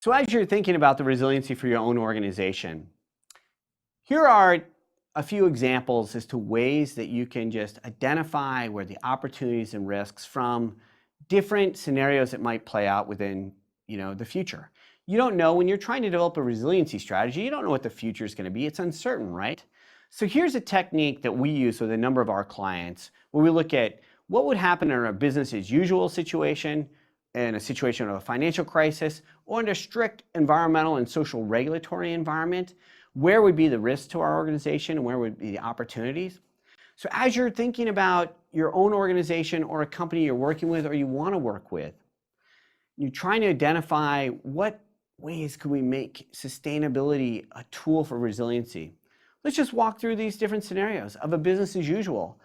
So as you're thinking about the resiliency for your own organization, here are a few examples as to ways that you can just identify where the opportunities and risks from different scenarios that might play out within, the future. You don't know when you're trying to develop a resiliency strategy, you don't know what the future is going to be. It's uncertain, right? So here's a technique that we use with a number of our clients where we look at what would happen in a business as usual situation, in a situation of a financial crisis, or in a strict environmental and social regulatory environment. Where would be the risks to our organization and where would be the opportunities? So as you're thinking about your own organization or a company you're working with or you want to work with, you're trying to identify what ways could we make sustainability a tool for resiliency. Let's just walk through these different scenarios of a business as usual.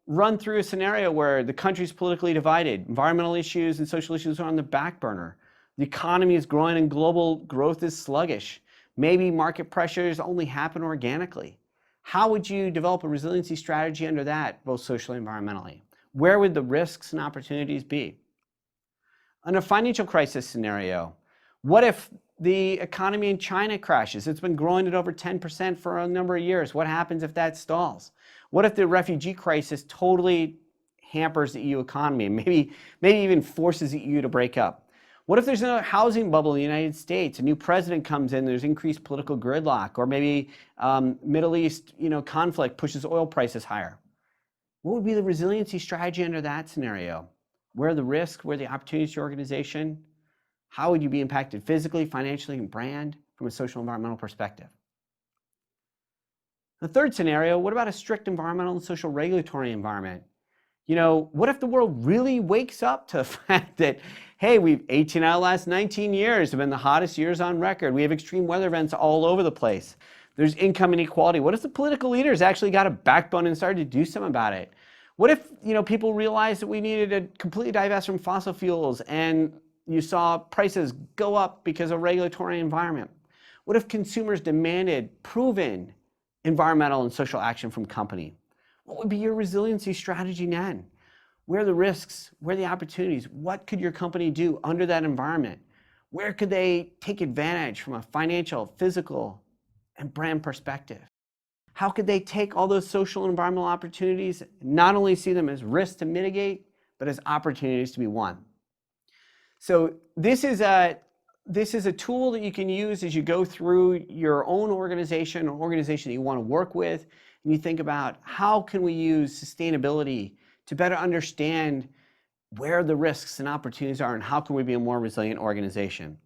Run through a scenario where the country's politically divided, environmental issues and social issues are on the back burner. The economy is growing and global growth is sluggish. Maybe market pressures only happen organically. How would you develop a resiliency strategy under that, both socially and environmentally? Where would the risks and opportunities be? In a financial crisis scenario, what if the economy in China crashes? It's been growing at over 10% for a number of years. What happens if that stalls? What if the refugee crisis totally hampers the EU economy and maybe even forces the EU to break up? What if there's another housing bubble in the United States? A new president comes in, there's increased political gridlock, or maybe Middle East conflict pushes oil prices higher. What would be the resiliency strategy under that scenario? Where are the risks? Where are the opportunities to your organization? How would you be impacted physically, financially, and brand from a social environmental perspective? The third scenario, what about a strict environmental and social regulatory environment? What if the world really wakes up to the fact that, hey, 18 out of the last 19 years have been the hottest years on record. We have extreme weather events all over the place. There's income inequality. What if the political leaders actually got a backbone and started to do something about it? What if, people realized that we needed to completely divest from fossil fuels and you saw prices go up because of regulatory environment? What if consumers demanded proven environmental and social action from company? What would be your resiliency strategy then? Where are the risks? Where are the opportunities? What could your company do under that environment? Where could they take advantage from a financial, physical, and brand perspective? How could they take all those social and environmental opportunities, not only see them as risks to mitigate, but as opportunities to be won? So this is a tool that you can use as you go through your own organization or organization that you want to work with, and you think about how can we use sustainability to better understand where the risks and opportunities are and how can we be a more resilient organization.